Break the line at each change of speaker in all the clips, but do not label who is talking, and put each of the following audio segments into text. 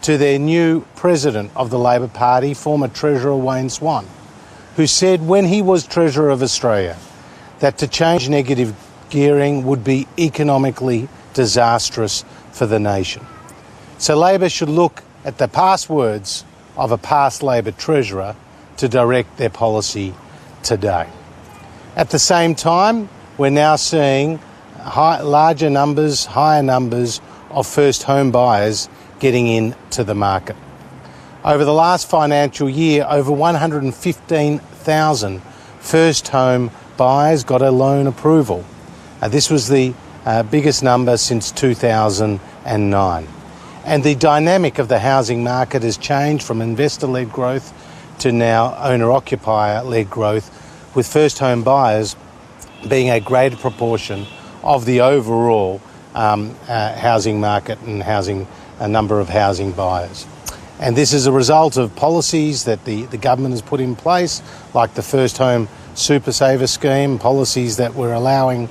to their new president of the Labor Party, former Treasurer Wayne Swan, who said when he was Treasurer of Australia that to change negative gearing would be economically disastrous for the nation. So Labor should look at the past words of a past Labor Treasurer to direct their policy today. At the same time, we're now seeing higher numbers of first home buyers getting into the market. Over the last financial year, over 115,000 first home buyers got a loan approval. This was the biggest number since 2009. And the dynamic of the housing market has changed from investor-led growth to now owner-occupier-led growth, with first home buyers being a greater proportion of the overall housing market and a number of housing buyers. And this is a result of policies that the government has put in place, like the First Home Super Saver scheme, policies that were allowing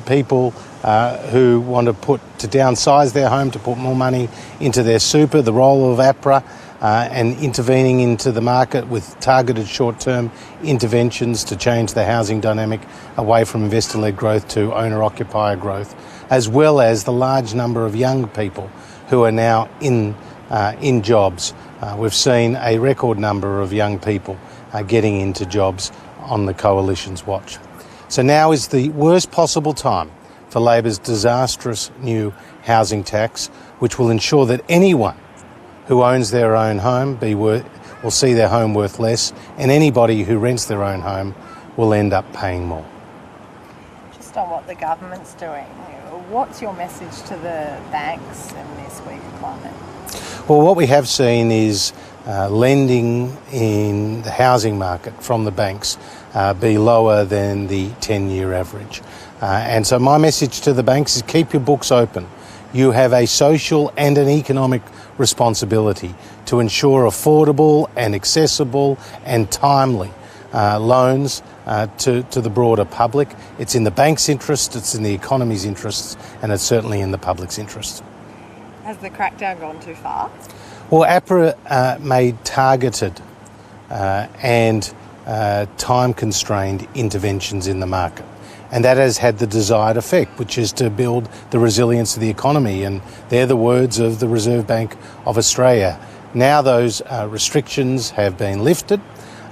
people who want to downsize their home to put more money into their super, the role of APRA and intervening into the market with targeted short-term interventions to change the housing dynamic away from investor-led growth to owner-occupier growth, as well as the large number of young people who are now in jobs. We've seen a record number of young people getting into jobs on the Coalition's watch. So now is the worst possible time for Labor's disastrous new housing tax, which will ensure that anyone who owns their own home will see their home worth less, and anybody who rents their own home will end up paying more.
Just on what the government's doing, what's your message to the banks in this weak climate?
Well, what we have seen is lending in the housing market from the banks be lower than the 10-year average. And so my message to the banks is keep your books open. You have a social and an economic responsibility to ensure affordable and accessible and timely loans to the broader public. It's in the bank's interest, it's in the economy's interests, and it's certainly in the public's interest.
Has the crackdown gone too far?
Well, APRA made targeted and time-constrained interventions in the market. And that has had the desired effect, which is to build the resilience of the economy. And they're the words of the Reserve Bank of Australia. Now those restrictions have been lifted,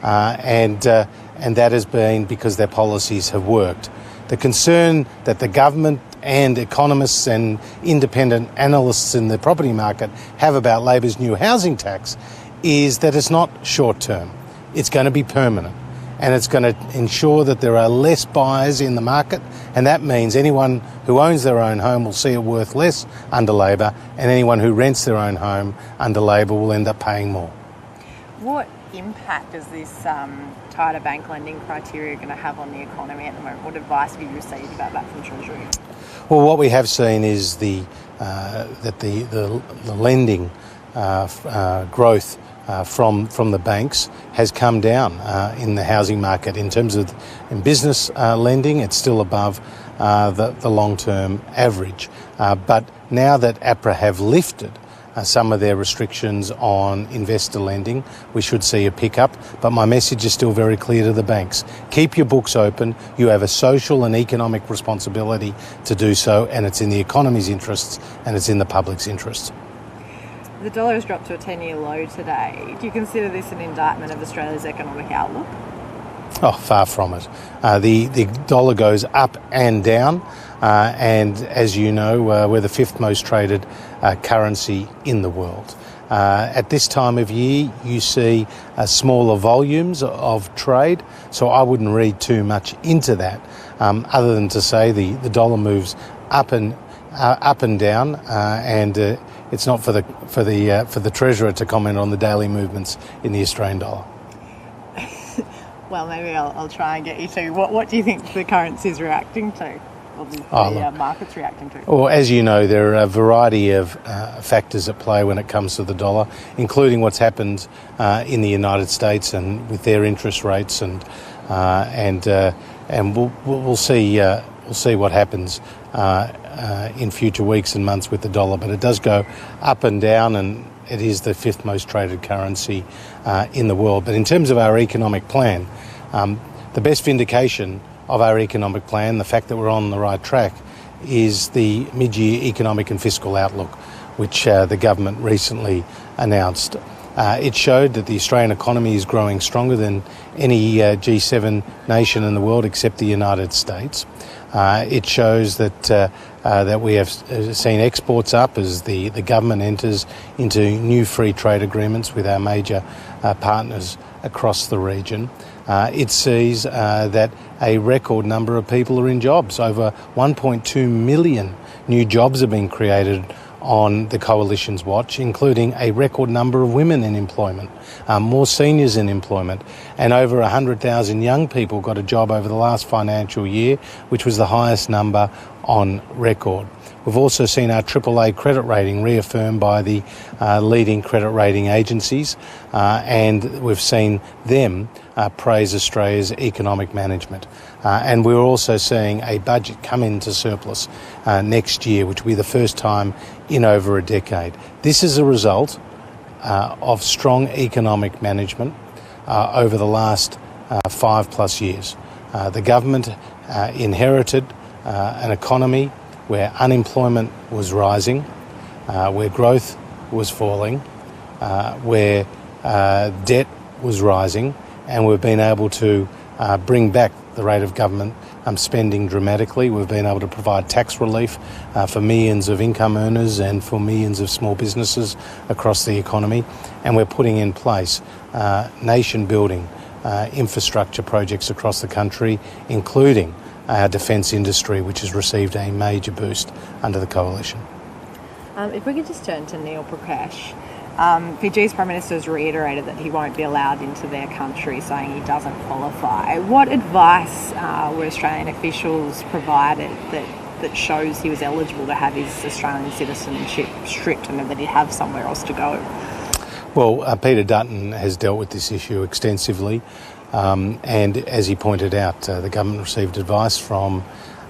and that has been because their policies have worked. The concern that the government and economists and independent analysts in the property market have about Labor's new housing tax is that it's not short-term. It's going to be permanent. And it's going to ensure that there are less buyers in the market, and that means anyone who owns their own home will see it worth less under Labor, and anyone who rents their own home under Labor will end up paying more.
What impact is this tighter bank lending criteria going to have on the economy at the moment? What advice have you received about that from Treasury?
Well, what we have seen is that the lending growth from the banks has come down in the housing market. In terms of in business lending, it's still above the long-term average. But now that APRA have lifted some of their restrictions on investor lending, we should see a pickup. But my message is still very clear to the banks. Keep your books open. You have a social and economic responsibility to do so, and it's in the economy's interests and it's in the public's interests.
The dollar has dropped to a 10-year low today. Do you consider this an indictment of Australia's economic outlook?
Oh, far from it. The dollar goes up and down, and as you know, we're the fifth most traded currency in the world. At this time of year, you see smaller volumes of trade, so I wouldn't read too much into that, other than to say the dollar moves up and down, and it's not for the Treasurer to comment on the daily movements in the Australian dollar.
Well, maybe I'll try and get you to. What do you think the currency's reacting to? Or the market's reacting to?
Well, as you know, there are a variety of factors at play when it comes to the dollar, including what's happened in the United States and with their interest rates, and we'll see we'll see what happens in future weeks and months with the dollar. But it does go up and down, and it is the 5th most traded currency in the world. But in terms of our economic plan, the best vindication of our economic plan, the fact that we're on the right track, is the mid-year economic and fiscal outlook, which the government recently announced. It showed that the Australian economy is growing stronger than any G7 nation in the world except the United States. It shows that we have seen exports up as the government enters into new free trade agreements with our major partners across the region. It sees that a record number of people are in jobs. Over 1.2 million new jobs have been created on the Coalition's watch, including a record number of women in employment, more seniors in employment, and over 100,000 young people got a job over the last financial year, which was the highest number on record. We've also seen our AAA credit rating reaffirmed by the leading credit rating agencies, and we've seen them praise Australia's economic management. And we're also seeing a budget come into surplus next year, which will be the first time in over a decade. This is a result of strong economic management over the last 5+ years. The government inherited an economy where unemployment was rising, where growth was falling, where debt was rising, and we've been able to bring back the rate of government spending dramatically. We've been able to provide tax relief for millions of income earners and for millions of small businesses across the economy, and we're putting in place nation-building infrastructure projects across the country, including our defence industry, which has received a major boost under the Coalition.
If we could just turn to Neil Prakash. Fiji's Prime Minister has reiterated that he won't be allowed into their country, saying he doesn't qualify. What advice were Australian officials provided that shows he was eligible to have his Australian citizenship stripped and that he'd have somewhere else to go?
Well, Peter Dutton has dealt with this issue extensively. And as he pointed out, the government received advice from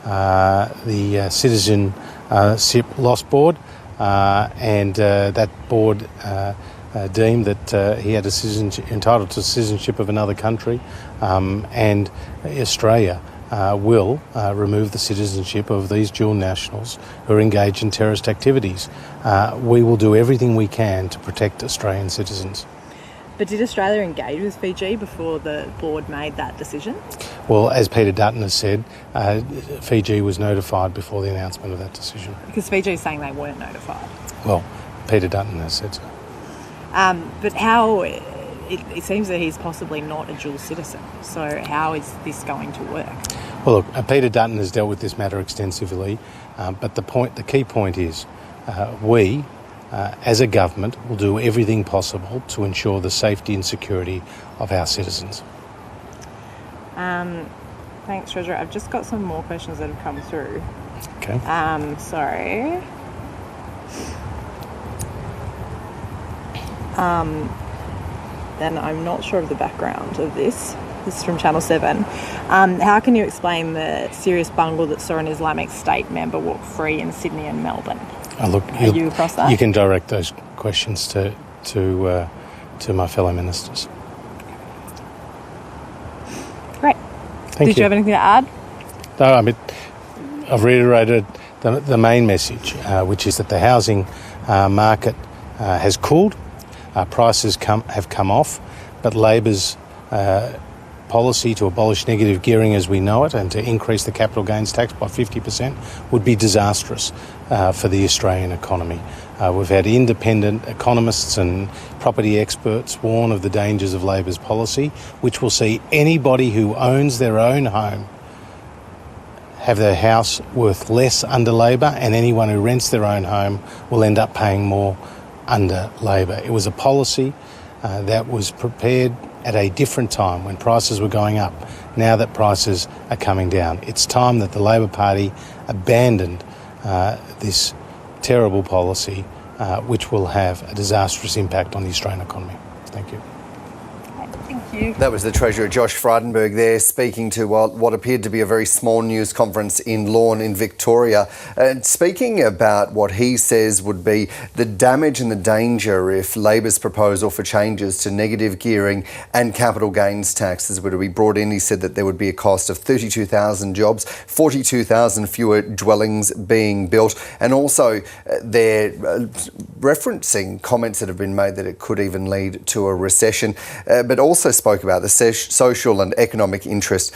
the Citizenship Loss Board, and that board deemed that he had entitled to citizenship of another country, and Australia will remove the citizenship of these dual nationals who are engaged in terrorist activities. We will do everything we can to protect Australian citizens.
But did Australia engage with Fiji before the board made that decision?
Well, as Peter Dutton has said, Fiji was notified before the announcement of that decision.
Because Fiji is saying they weren't notified.
Well, Peter Dutton has said so.
But how... It seems that he's possibly not a dual citizen. So how is this going to work?
Well, look, Peter Dutton has dealt with this matter extensively, but the key point is we, as a government, will do everything possible to ensure the safety and security of our citizens.
Thanks, Treasurer. I've just got some more questions that have come through.
Okay.
Sorry. Then I'm not sure of the background of this. This is from Channel 7. How can you explain the serious bungle that saw an Islamic State member walk free in Sydney and Melbourne?
Look,
Are you across that?
You can direct those questions to my fellow ministers.
Great.
Thank
Did you have anything to add?
No, I mean, I've reiterated the main message, which is that the housing market has cooled, prices have come off, but Labor's policy to abolish negative gearing as we know it and to increase the capital gains tax by 50% would be disastrous for the Australian economy. We've had independent economists and property experts warn of the dangers of Labor's policy, which will see anybody who owns their own home have their house worth less under Labor, and anyone who rents their own home will end up paying more under Labor. It was a policy that was prepared at a different time when prices were going up. Now that prices are coming down, it's time that the Labor Party abandoned this terrible policy, which will have a disastrous impact on the Australian economy. Thank you.
Thank you. you.
That was the Treasurer Josh Frydenberg there speaking to what appeared to be a very small news conference in Lorne in Victoria, and speaking about what he says would be the damage and the danger if Labor's proposal for changes to negative gearing and capital gains taxes were to be brought in. He said that there would be a cost of 32,000 jobs, 42,000 fewer dwellings being built, and also they're referencing comments that have been made that it could even lead to a recession, but also spoke about the social and economic interest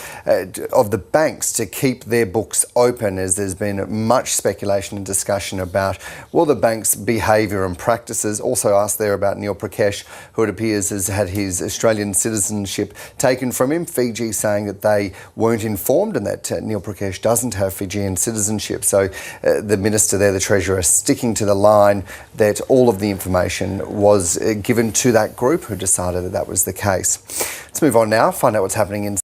of the banks to keep their books open, as there's been much speculation and discussion about, well, the bank's behaviour and practices. Also asked there about Neil PRAKASH, who it appears has had his Australian citizenship taken from him. Fiji saying that they weren't informed and that Neil PRAKASH doesn't have Fijian citizenship. So the Minister there, the Treasurer, sticking to the line that all of the information was given to that group who decided that that was the case. Let's move on now, find out what's happening in